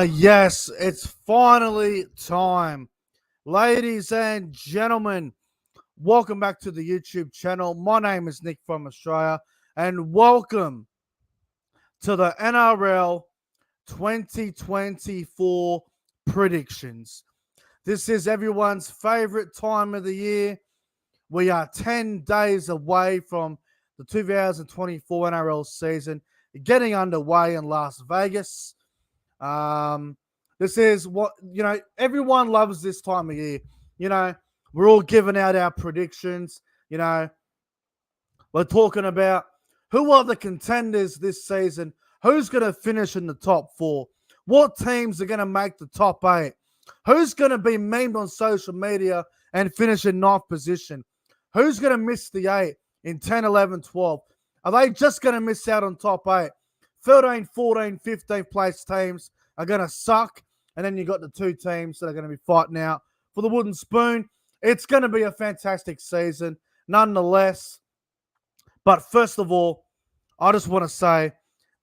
Yes, it's finally time. Ladies and gentlemen, welcome back to the YouTube channel. My name is Nick from Australia, and welcome to the NRL 2024 predictions. This is everyone's favorite time of the year. We are 10 days away from the 2024 NRL season getting underway in Las Vegas. This is what, everyone loves this time of year. We're all giving out our predictions. We're talking about who are the contenders this season, who's going to finish in the top four, what teams are going to make the top eight, who's going to be memed on social media and finish in ninth position, who's going to miss the eight in 10, 11, 12. Are they just going to miss out on top eight? 13, 14, 15th place teams are going to suck. And then you got the two teams that are going to be fighting out for the wooden spoon. It's going to be a fantastic season, nonetheless. But first of all, I just want to say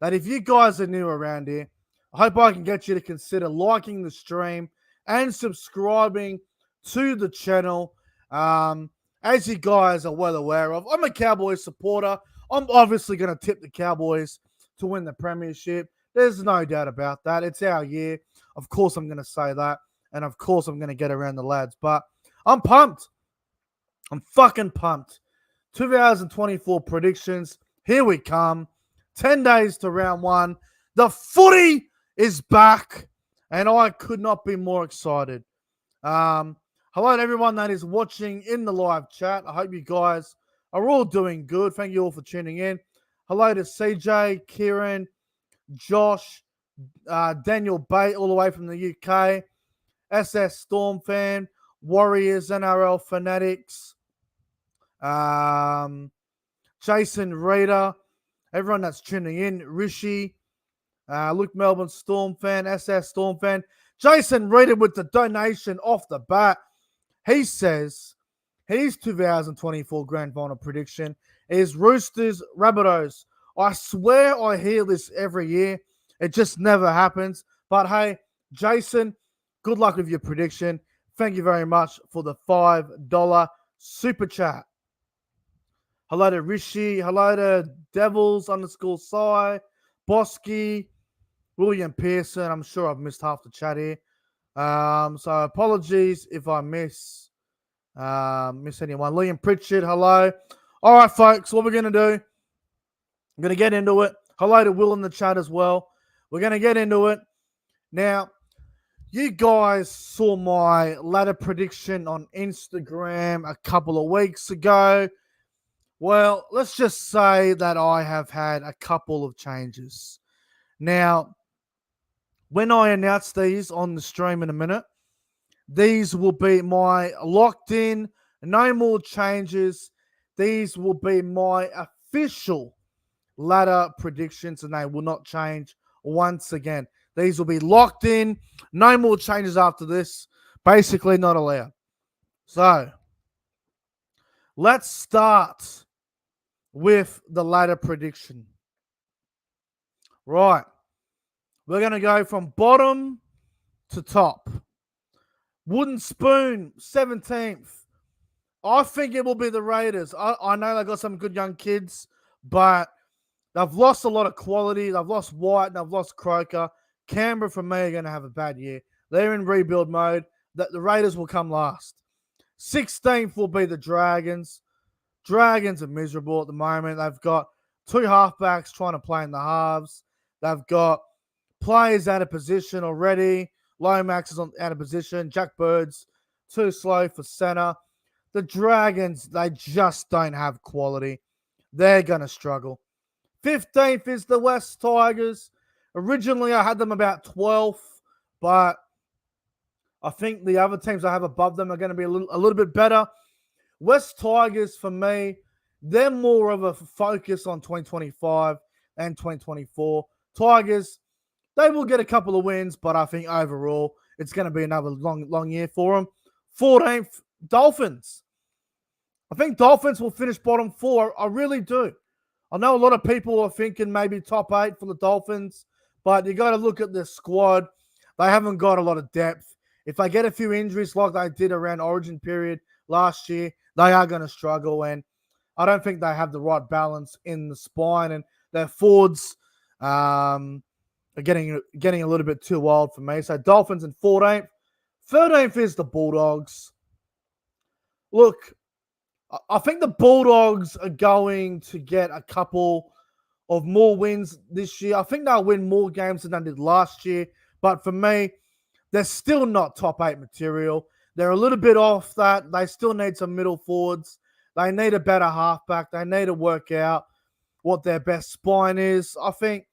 that if you guys are new around here, I hope I can get you to consider liking the stream and subscribing to the channel. As you guys are well aware of, I'm a Cowboys supporter. I'm obviously going to tip the Cowboys to win the premiership. There's no doubt about that. It's our year. Of course I'm going to say that. And of course I'm going to get around the lads. But I'm pumped. I'm fucking pumped. 2024 predictions. Here we come. 10 days to round one. The footy is back. And I could not be more excited. Hello to everyone that is watching in the live chat. I hope you guys are all doing good. Thank you all for tuning in. Hello to CJ, Kieran, Josh, Daniel Bate, all the way from the UK, SS Storm fan, Warriors, NRL Fanatics, Jason Reader, everyone that's tuning in, Rishi, Luke Melbourne Storm fan, SS Storm fan, Jason Reader with the donation off the bat. He says his 2024 grand final prediction is Roosters, Rabbitohs. I swear I hear this every year. It just never happens. But hey, Jason, good luck with your prediction. Thank you very much for the $5 super chat. Hello to Rishi. Hello to Devils _Sai, Bosky, William Pearson. I'm sure I've missed half the chat here. So apologies if I miss anyone. Liam Pritchard, hello. All right, folks, what we're going to do, I'm going to get into it. Hello to Will in the chat as well. We're going to get into it. Now, you guys saw my ladder prediction on Instagram a couple of weeks ago. Well, let's just say that I have had a couple of changes. Now, when I announce these on the stream in a minute, these will be my locked in, no more changes. These will be my official ladder predictions, and they will not change once again. These will be locked in, no more changes after this. Basically not allowed. So, let's start with the ladder prediction. Right. We're going to go from bottom to top. Wooden spoon, 17th. I think it will be the Raiders. I know they've got some good young kids, but they've lost a lot of quality. They've lost White and they've lost Croker. Canberra, for me, are going to have a bad year. They're in rebuild mode. The Raiders will come last. 16th will be the Dragons. Dragons are miserable at the moment. They've got two halfbacks trying to play in the halves. They've got players out of position already. Lomax is out of position. Jack Bird's too slow for center. The Dragons, they just don't have quality. They're going to struggle. 15th is the West Tigers. Originally, I had them about 12th, but I think the other teams I have above them are going to be a little bit better. West Tigers, for me, they're more of a focus on 2025 and 2024. Tigers, they will get a couple of wins, but I think overall it's going to be another long year for them. 14th, Dolphins. I think Dolphins will finish bottom four. I really do. I know a lot of people are thinking maybe top 8 for the Dolphins, but you got to look at the squad. They haven't got a lot of depth. If they get a few injuries like they did around Origin period last year, they are going to struggle. And I don't think they have the right balance in the spine. And their forwards are getting a little bit too old for me. So Dolphins in 14th. 13th is the Bulldogs. Look, I think the Bulldogs are going to get a couple of more wins this year. I think they'll win more games than they did last year. But for me, they're still not top 8 material. They're a little bit off that. They still need some middle forwards. They need a better halfback. They need to work out what their best spine is. I think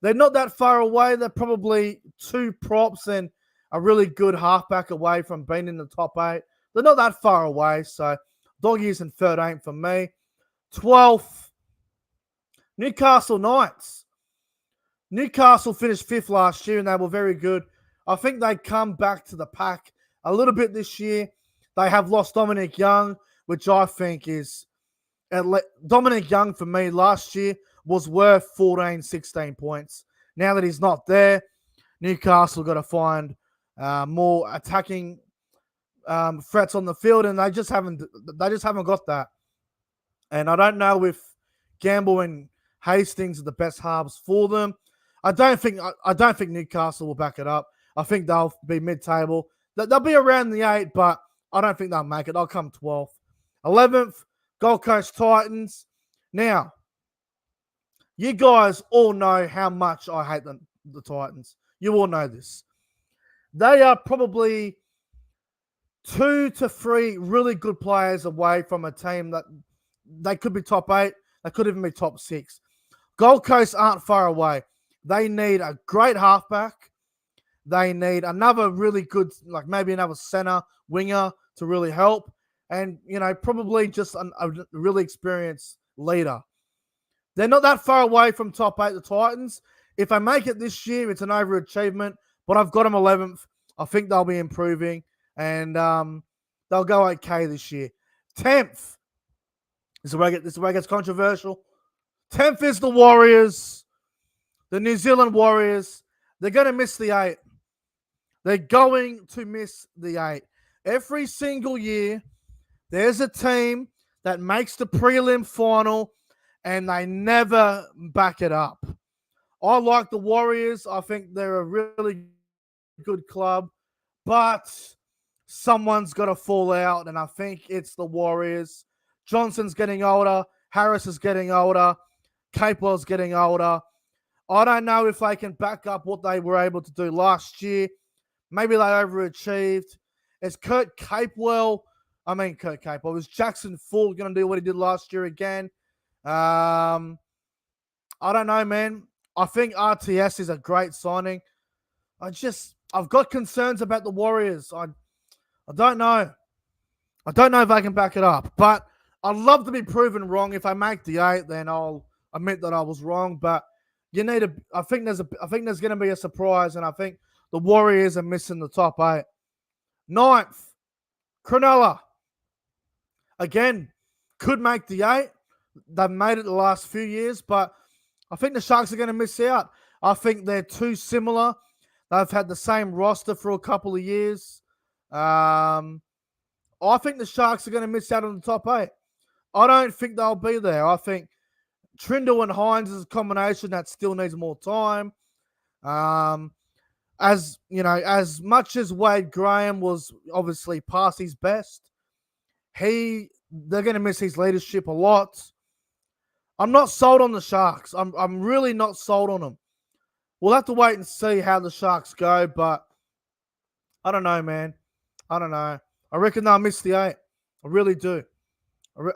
they're not that far away. They're probably 2 props and a really good halfback away from being in the top 8. They're not that far away. So Doggies in 13th for me. 12th, Newcastle Knights. Newcastle finished 5th last year and they were very good. I think they come back to the pack a little bit this year. They have lost Dominic Young, which I think is... Dominic Young, for me, last year was worth 14, 16 points. Now that he's not there, Newcastle got to find more attacking threats on the field, and they just haven't got that. And I don't know if Gamble and Hastings are the best halves for them. I don't think Newcastle will back it up. I think they'll be mid-table. They'll be around the 8, but I don't think they'll make it. They'll come 12th. 11th, Gold Coast Titans. Now, you guys all know how much I hate the Titans. You all know this. They are probably 2 to 3 really good players away from a team that they could be top 8. They could even be top 6. Gold Coast aren't far away. They need a great halfback. They need another really good, like maybe another center winger to really help. And, probably just a really experienced leader. They're not that far away from top 8, the Titans. If they make it this year, it's an overachievement. But I've got them 11th. I think they'll be improving. And they'll go okay this year. 10th. This is where it gets controversial. 10th is the Warriors. The New Zealand Warriors. They're going to miss the 8. They're going to miss the 8. Every single year, there's a team that makes the prelim final and they never back it up. I like the Warriors. I think they're a really good club, but someone's got to fall out, and I think it's the Warriors. Johnson's getting older. Harris is getting older. Capewell's getting older. I don't know if they can back up what they were able to do last year. Maybe they overachieved. Is Capewell, is Jackson Ford going to do what he did last year again? I don't know, man. I think RTS is a great signing. I've got concerns about the Warriors. I don't know. I don't know if I can back it up, but I'd love to be proven wrong. If I make the 8, then I'll admit that I was wrong. But I think there's going to be a surprise, and I think the Warriors are missing the top 8. 9th, Cronulla. Again, could make the 8. They've made it the last few years, but I think the Sharks are going to miss out. I think they're too similar. They've had the same roster for a couple of years. I think the Sharks are going to miss out on the top 8. I don't think they'll be there. I think Trindle and Hines is a combination that still needs more time. As much as Wade Graham was obviously past his best, they're going to miss his leadership a lot. I'm not sold on the Sharks. I'm really not sold on them. We'll have to wait and see how the Sharks go, but I don't know, man. I don't know. I reckon they'll miss the 8. I really do.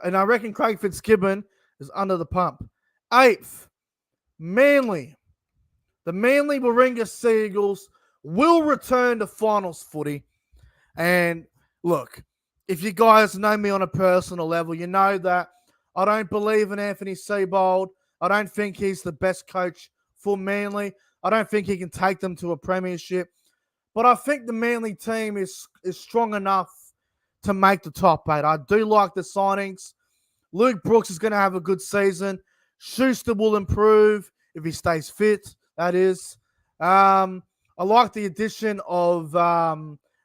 And I reckon Craig Fitzgibbon is under the pump. 8th, Manly. The Manly Warringah Sea Eagles will return to finals footy. And look, if you guys know me on a personal level, you know that I don't believe in Anthony Seibold. I don't think he's the best coach for Manly. I don't think he can take them to a premiership. But I think the Manly team is strong enough to make the top 8. I do like the signings. Luke Brooks is going to have a good season. Schuster will improve if he stays fit, that is. I I like the addition of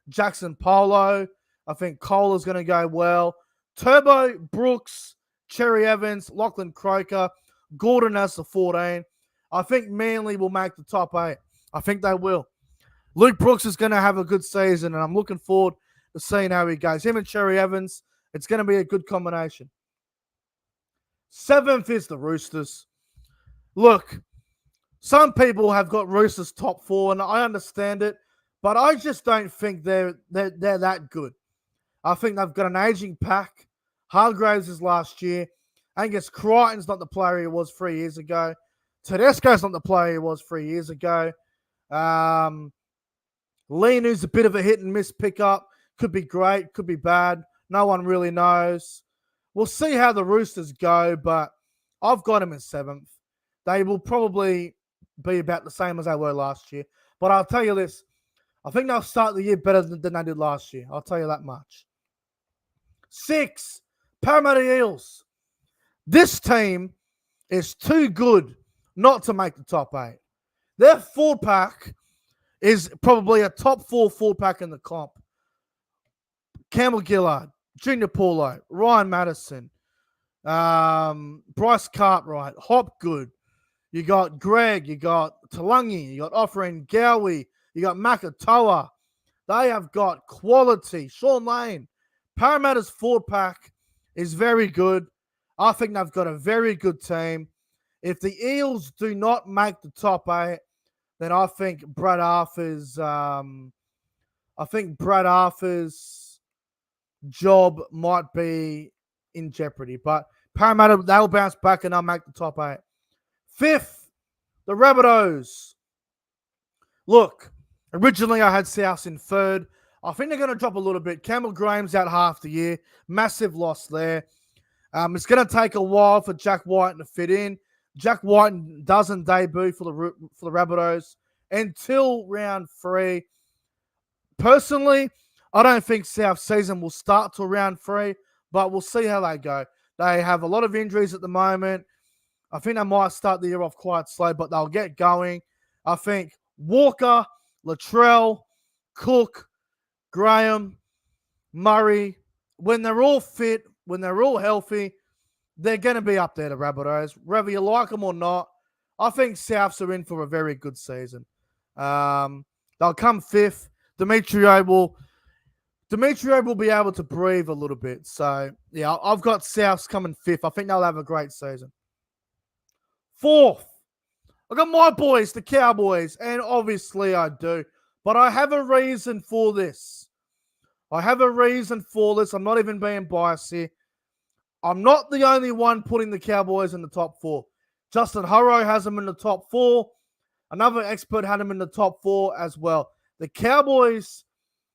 Jackson Polo. I think Cole is going to go well. Turbo, Brooks, Cherry Evans, Lachlan Croker, Gordon as the 14. I think Manly will make the top 8. I think they will. Luke Brooks is going to have a good season, and I'm looking forward to seeing how he goes. Him and Cherry Evans, it's going to be a good combination. 7th is the Roosters. Look, some people have got Roosters top 4, and I understand it, but I just don't think they're that good. I think they've got an aging pack. Hargraves is last year. Angus Crichton's not the player he was 3 years ago. Tedesco's not the player he was 3 years ago. Linu's a bit of a hit and miss pickup. Could be great, could be bad. No one really knows. We'll see how the Roosters go, but I've got them in 7th. They will probably be about the same as they were last year. But I'll tell you this. I think they'll start the year better than they did last year. I'll tell you that much. 6, Parramatta Eels. This team is too good not to make the top 8. Their 4-pack is probably a top 4 4-pack in the comp. Campbell Gillard, Junior Paulo, Ryan Madison, Bryce Cartwright, Hopgood. You got Greg, you got Talangi, you got Offering Gowie, you got Makatoa. They have got quality. Sean Lane. Parramatta's 4-pack is very good. I think they've got a very good team. If the Eels do not make the top 8, then I think Brad Arthur's job might be in jeopardy. But Parramatta, they'll bounce back and they'll make the top 8. 5th, the Rabbitohs. Look, originally I had Souths in 3rd. I think they're going to drop a little bit. Campbell Graham's out half the year. Massive loss there. It's going to take a while for Jack White to fit in. Jack White doesn't debut for the Rabbitohs until round 3. Personally, I don't think South season will start till round 3, but we'll see how they go. They have a lot of injuries at the moment. I think they might start the year off quite slow, but they'll get going. I think Walker, Latrell, Cook, Graham, Murray, when they're all fit, when they're all healthy, they're going to be up there, the Rabbitohs. Whether you like them or not, I think Souths are in for a very good season. They'll come 5th. Demetrio will be able to breathe a little bit. So, yeah, I've got Souths coming 5th. I think they'll have a great season. 4th, I got my boys, the Cowboys, and obviously I do. But I have a reason for this. I'm not even being biased here. I'm not the only one putting the Cowboys in the top 4. Justin Hurrow has them in the top 4. Another expert had them in the top 4 as well. The Cowboys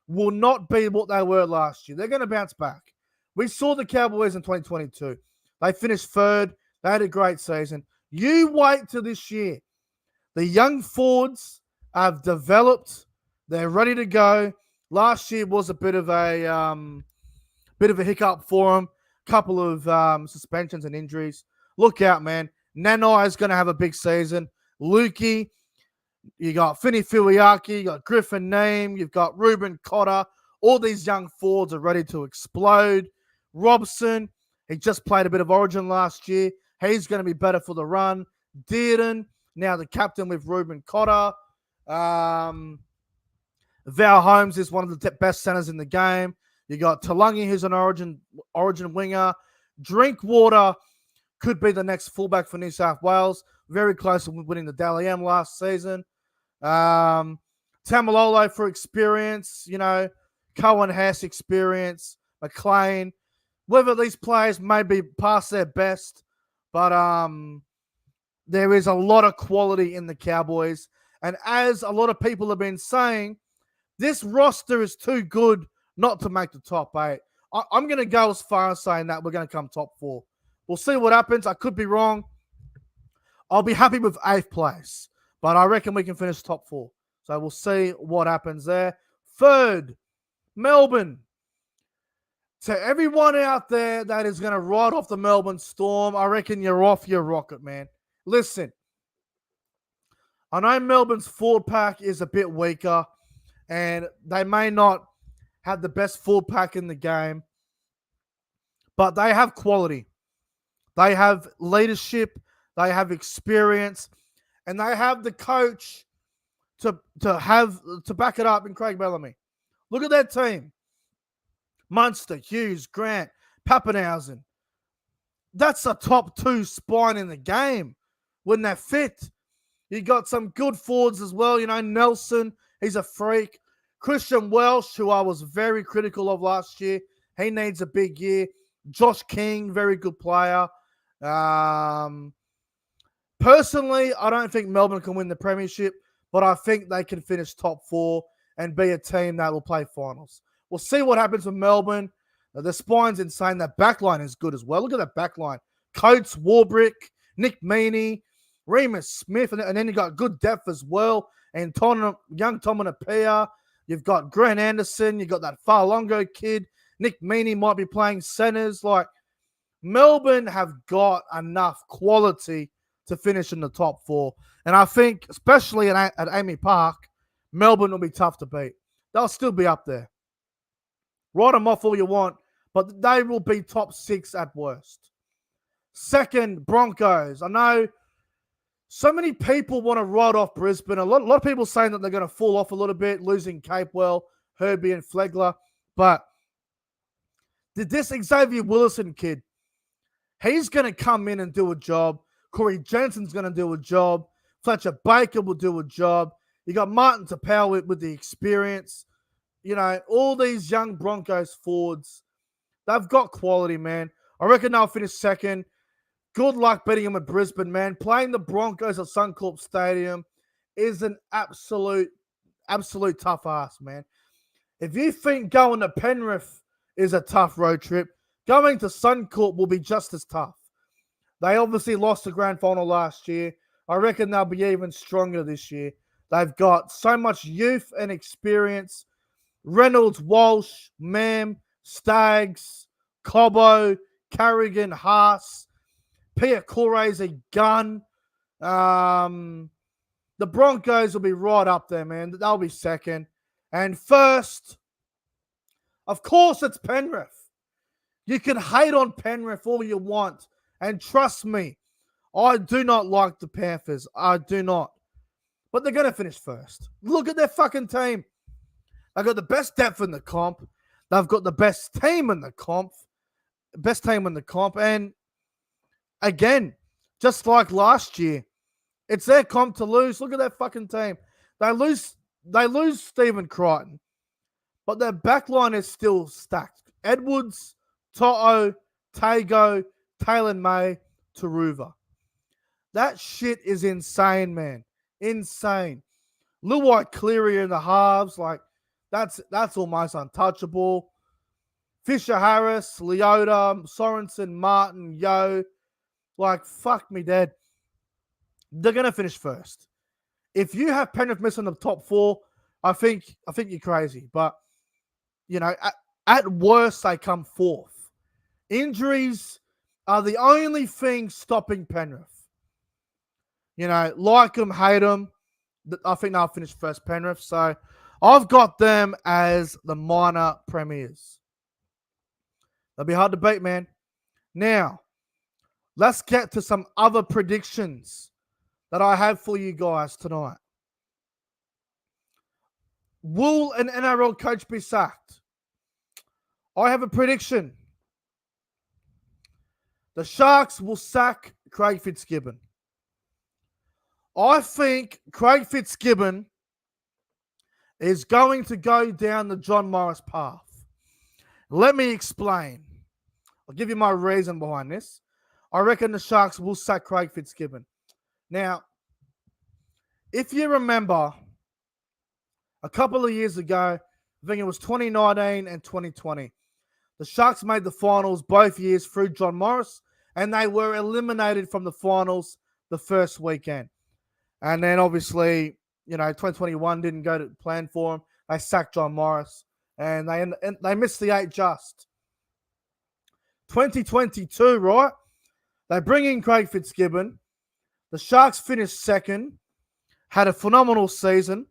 will not be what they were last year. They're going to bounce back. We saw the Cowboys in 2022. They finished 3rd. They had a great season. You wait till this year. The young Fords have developed. They're ready to go. Last year was a bit of a hiccup for them. Couple of suspensions and injuries. Look out, man. Nanai is going to have a big season. Lukey, you got Finny Filiaki, you got Griffin Neame, you've got Ruben Cotter. All these young Fords are ready to explode. Robson, he just played a bit of Origin last year. He's going to be better for the run. Dearden, now the captain with Ruben Cotter. Val Holmes is one of the best centers in the game. You got Talangi, who's an Origin winger. Drinkwater could be the next fullback for New South Wales. Very close to winning the Dally M last season. Tamalolo for experience. Cohen Hess experience. McLean. Whether these players may be past their best, but there is a lot of quality in the Cowboys. And as a lot of people have been saying, this roster is too good not to make the top 8. I'm going to go as far as saying that we're going to come top 4. We'll see what happens. I could be wrong. I'll be happy with 8th place, but I reckon we can finish top 4. So we'll see what happens there. 3rd, Melbourne. To everyone out there that is going to ride off the Melbourne Storm, I reckon you're off your rocket, man. Listen, I know Melbourne's forward pack is a bit weaker, and they may not have the best forward pack in the game, but they have quality. They have leadership, they have experience, and they have the coach to back it up in Craig Bellamy. Look at that team. Munster, Hughes, Grant, Pappenhausen. That's a top 2 spine in the game when they're fit. You got some good forwards as well. Nelson, he's a freak. Christian Welsh, who I was very critical of last year, he needs a big year. Josh King, very good player. Personally, I don't think Melbourne can win the premiership, but I think they can finish top 4 and be a team that will play finals. We'll see what happens with Melbourne. The spine's insane. That backline is good as well. Look at that backline. Coates, Warbrick, Nick Meaney, Remus Smith, and then you got good depth as well. And young Tomanapia. You've got Grant Anderson. You've got that Farlongo kid. Nick Meaney might be playing centers. Melbourne have got enough quality to finish in the top 4. And I think, especially at Amy Park, Melbourne will be tough to beat. They'll still be up there. Write them off all you want, but they will be top 6 at worst. Second, Broncos. I know so many people want to write off Brisbane. A lot of people saying that they're going to fall off a little bit, losing Capewell, Herbie, and Flegler. But this Xavier Willison kid, he's going to come in and do a job. Corey Jensen's going to do a job. Fletcher Baker will do a job. You got Martin Tapau with the experience. All these young Broncos forwards, they've got quality, man. I reckon they'll finish second. Good luck beating them at Brisbane, man. Playing the Broncos at Suncorp Stadium is an absolute tough ass, man. If you think going to Penrith is a tough road trip, going to Suncorp will be just as tough. They obviously lost the grand final last year. I reckon they'll be even stronger this year. They've got so much youth and experience. Reynolds, Walsh, Mam, Staggs, Cobbo, Carrigan, Haas. Pia Corre's a gun. The Broncos will be right up there, man. They'll be second. And first, of course, it's Penrith. You can hate on Penrith all you want. And trust me, I do not like the Panthers. I do not. But they're going to finish first. Look at their fucking team. They've got the best depth in the comp. They've got the best team in the comp. And again, just like last year, it's their comp to lose. Look at that fucking team. They lose Stephen Crichton, but their backline is still stacked. Edwards, To'o, Tago, Taylor May, Taruva. That shit is insane, man. Insane. Luai Cleary in the halves, that's almost untouchable. Fisher Harris, Leota, Sorensen, Martin, Yo. Fuck me dead. They're going to finish first. If you have Penrith missing the top 4, I think you're crazy. But, at worst, they come 4th. Injuries are the only thing stopping Penrith. Like them, hate them. I think they'll finish first, Penrith. So I've got them as the minor premiers. They'll be hard to beat, man. Now, let's get to some other predictions that I have for you guys tonight. Will an NRL coach be sacked? I have a prediction. The Sharks will sack Craig Fitzgibbon. I think Craig Fitzgibbon is going to go down the John Morris path. Let me explain. I'll give you my reason behind this. I reckon the Sharks will sack Craig Fitzgibbon. Now, if you remember, a couple of years ago, I think it was 2019 and 2020, the Sharks made the finals both years through John Morris, and they were eliminated from the finals the first weekend. And then obviously, 2021 didn't go to plan for them. They sacked John Morris, and they missed the 8 just. 2022, right? They bring in Craig Fitzgibbon. The Sharks finished second. had a phenomenal season.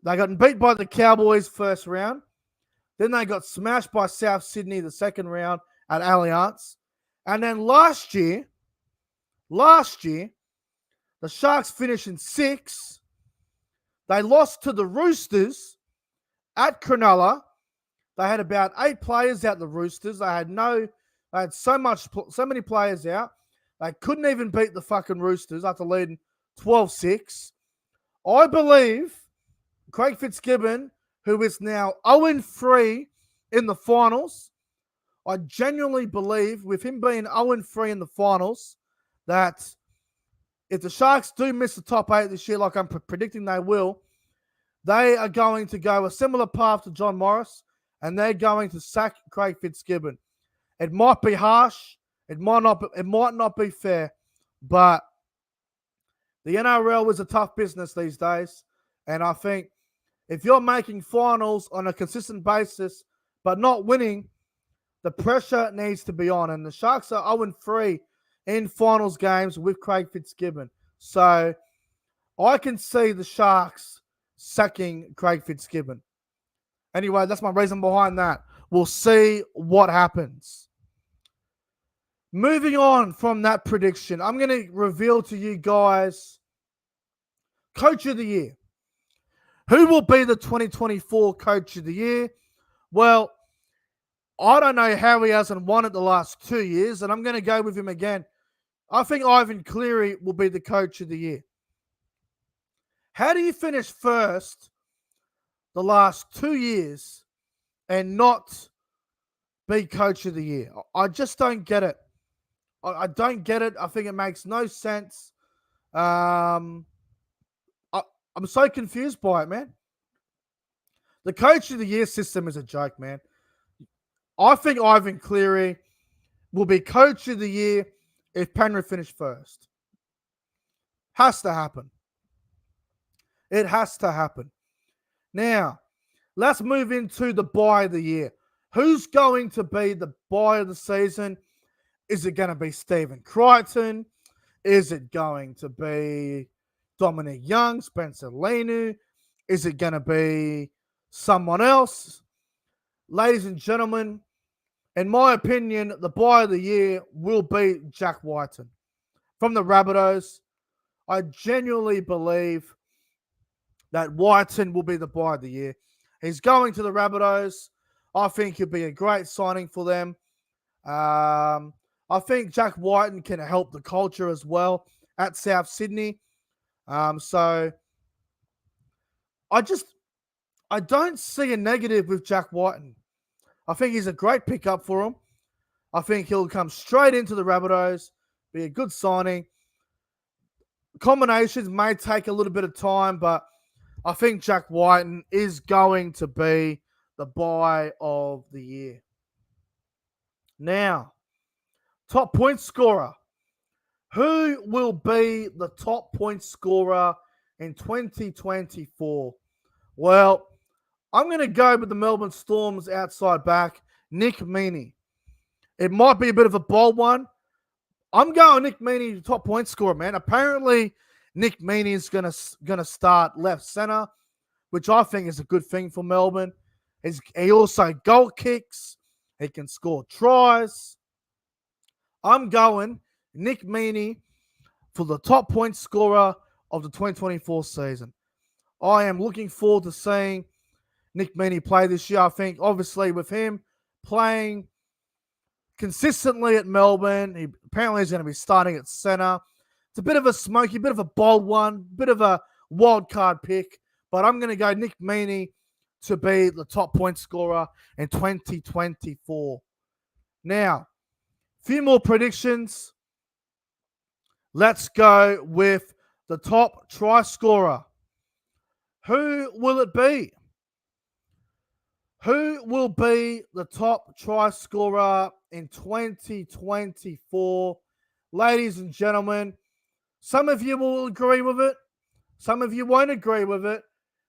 They got beat by the Cowboys first round. Then they got smashed by South Sydney the second round at Allianz. And then last year, the Sharks finished in 6th. They lost to the Roosters at Cronulla. They had about 8 players out, the Roosters. They had so many players out. They couldn't even beat the fucking Roosters after leading 12-6. I believe Craig Fitzgibbon, who is now 0-3 in the finals, I genuinely believe, with him being 0-3 in the finals, that if the Sharks do miss the top 8 this year, like I'm predicting they will, they are going to go a similar path to John Morris, and they're going to sack Craig Fitzgibbon. It might be harsh. It might not be fair, but the NRL is a tough business these days, and I think if you're making finals on a consistent basis but not winning, the pressure needs to be on, and the Sharks are 0-3 in finals games with Craig Fitzgibbon. So I can see the Sharks sacking Craig Fitzgibbon. Anyway, that's my reason behind that. We'll see what happens. Moving on from that prediction, I'm going to reveal to you guys Coach of the Year. Who will be the 2024 Coach of the Year? Well, I don't know how he hasn't won it the last 2 years, and I'm going to go with him again. I think Ivan Cleary will be the Coach of the Year. How do you finish first the last 2 years and not be Coach of the Year? I just don't get it. I don't get it. I think it makes no sense. I'm so confused by it, man. The Coach of the Year system is a joke, man. I think Ivan Cleary will be Coach of the Year if Penrith finish first. Has to happen. It has to happen. Now, let's move into the buy of the year. Who's going to be the buy of the season? Is it going to be Stephen Crichton? Is it going to be Dominic Young, Spencer Lenu? Is it going to be someone else? Ladies and gentlemen, in my opinion, the buy of the year will be Jack Whiten from the Rabbitohs. I genuinely believe that Whiten will be the buy of the year. He's going to the Rabbitohs. I think he'll be a great signing for them. I think Jack Whiten can help the culture as well at South Sydney. So I don't see a negative with Jack Whiten. I think he's a great pickup for him. I think he'll come straight into the Rabbitohs, be a good signing. Combinations may take a little bit of time, but I think Jack Whiten is going to be the buy of the year. Now, top point scorer. Who will be the top point scorer in 2024? Well, I'm going to go with the Melbourne Storm's outside back, Nick Meaney. It might be a bit of a bold one. I'm going Nick Meaney, top point scorer, man. Apparently, Nick Meaney is gonna start left center, which I think is a good thing for Melbourne. He also goal kicks. He can score tries. I'm going Nick Meaney for the top point scorer of the 2024 season. I am looking forward to seeing Nick Meaney play this year. I think, obviously, with him playing consistently at Melbourne, he apparently is going to be starting at center. It's a bit of a smoky, bit of a bold one, bit of a wild card pick, but I'm going to go Nick Meaney to be the top point scorer in 2024. Now, a few more predictions. Let's go with the top try scorer. Who will it be? Who will be the top try scorer in 2024? Ladies and gentlemen, some of you will agree with it. Some of you won't agree with it.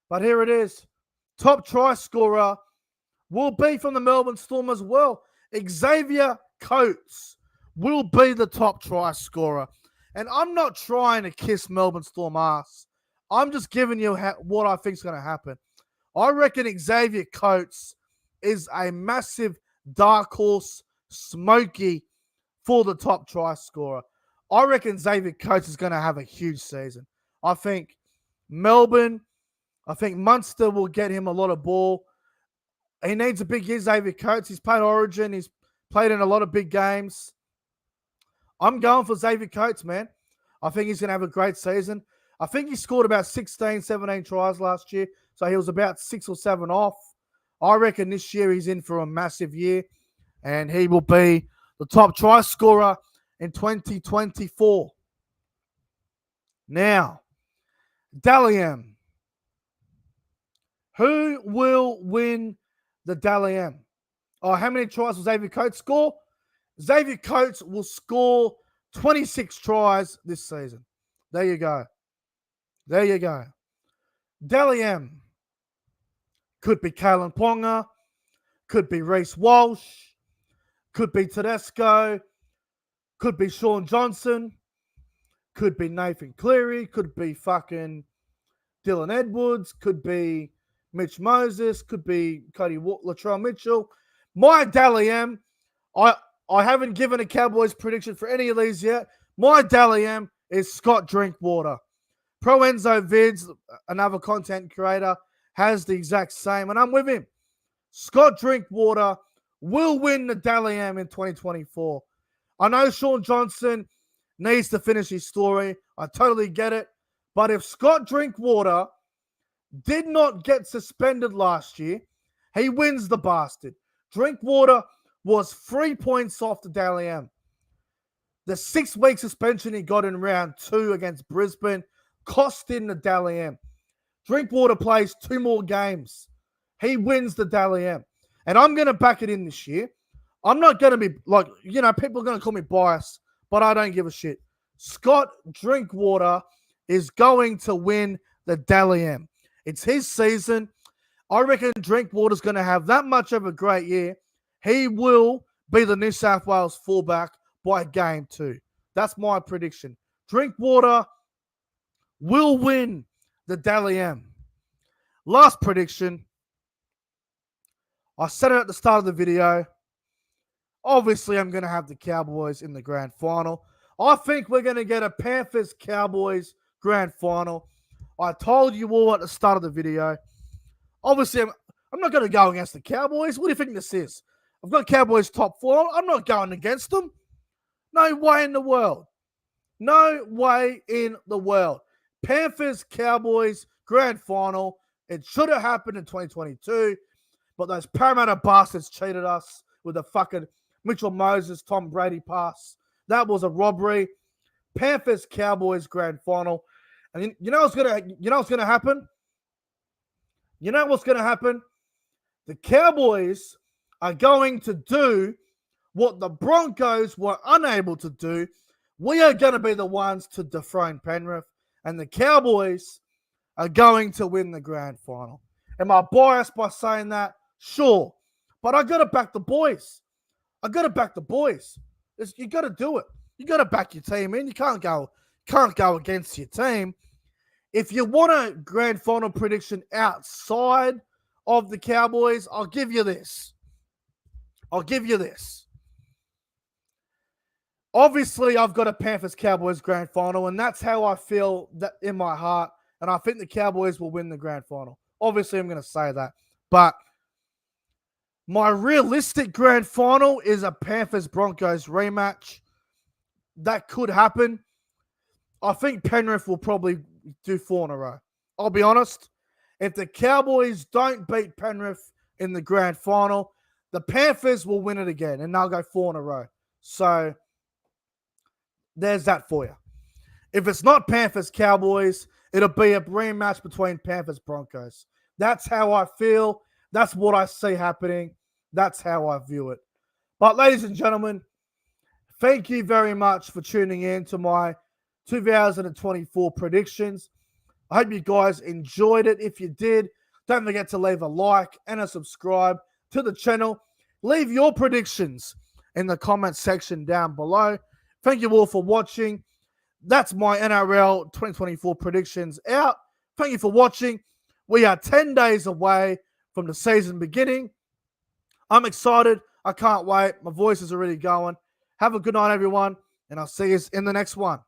But here it is. Top try scorer will be from the Melbourne Storm as well. Xavier Coates will be the top try scorer. And I'm not trying to kiss Melbourne Storm ass. I'm just giving you what I think is going to happen. I reckon Xavier Coates is a massive dark horse, smoky for the top try scorer. I reckon Xavier Coates is going to have a huge season. I think Melbourne, I think Munster will get him a lot of ball. He needs a big year, Xavier Coates. He's played Origin. He's played in a lot of big games. I'm going for Xavier Coates, man. I think he's going to have a great season. I think he scored about 16, 17 tries last year, so he was about 6 or 7 off. I reckon this year he's in for a massive year, and he will be the top try scorer in 2024. Now, Dally M. Who will win the Dally M? Oh, how many tries will Xavier Coates score? Xavier Coates will score 26 tries this season. There you go. There you go. Dally M. Could be Kalen Ponga. Could be Reece Walsh. Could be Tedesco. Could be Sean Johnson. Could be Nathan Cleary. Could be fucking Dylan Edwards. Could be Mitch Moses. Could be Cody Latrell Mitchell. My Dally M. I haven't given a Cowboys prediction for any of these yet. My Dally M is Scott Drinkwater. Pro Enzo Vids, another content creator, has the exact same, and I'm with him. Scott Drinkwater will win the Dally M in 2024. I know Sean Johnson needs to finish his story. I totally get it. But if Scott Drinkwater did not get suspended last year, he wins the bastard. Drinkwater was 3 points off the Dally M. The 6-week suspension he got in round 2 against Brisbane cost him the Dally M. Drinkwater plays 2 more games. He wins the Dally M. And I'm going to back it in this year. I'm not going to be like, people are going to call me biased, but I don't give a shit. Scott Drinkwater is going to win the Dally M. It's his season. I reckon Drinkwater's going to have that much of a great year. He will be the New South Wales fullback by game 2. That's my prediction. Drinkwater will win the Dally M. Last prediction. I said it at the start of the video. Obviously, I'm going to have the Cowboys in the grand final. I think we're going to get a Panthers-Cowboys grand final. I told you all at the start of the video. Obviously, I'm not going to go against the Cowboys. What do you think this is? I've got Cowboys top 4. I'm not going against them. No way in the world. No way in the world. Panthers-Cowboys grand final. It should have happened in 2022, but those Parramatta bastards cheated us with a fucking Mitchell Moses, Tom Brady pass. That was a robbery. Panthers-Cowboys grand final. And you know what's gonna happen? You know what's gonna happen? The Cowboys are going to do what the Broncos were unable to do. We are going to be the ones to dethrone Penrith, and the Cowboys are going to win the grand final. Am I biased by saying that? Sure. But I got to back the boys. You got to do it. You got to back your team in. You can't go against your team. If you want a grand final prediction outside of the Cowboys, I'll give you this. Obviously, I've got a Panthers-Cowboys grand final, and that's how I feel that in my heart, and I think the Cowboys will win the grand final. Obviously, I'm going to say that. But my realistic grand final is a Panthers-Broncos rematch. That could happen. I think Penrith will probably do 4 in a row. I'll be honest. If the Cowboys don't beat Penrith in the grand final, the Panthers will win it again, and they'll go 4 in a row. So there's that for you. If it's not Panthers-Cowboys, it'll be a rematch between Panthers-Broncos. That's how I feel. That's what I see happening. That's how I view it. But ladies and gentlemen, thank you very much for tuning in to my 2024 predictions. I hope you guys enjoyed it. If you did, don't forget to leave a like and a subscribe to the channel. Leave your predictions in the comment section down below. Thank you all for watching. That's my NRL 2024 predictions out. Thank you for watching. We are 10 days away from the season beginning. I'm excited. I can't wait. My voice is already going. Have a good night, everyone, and I'll see you in the next one.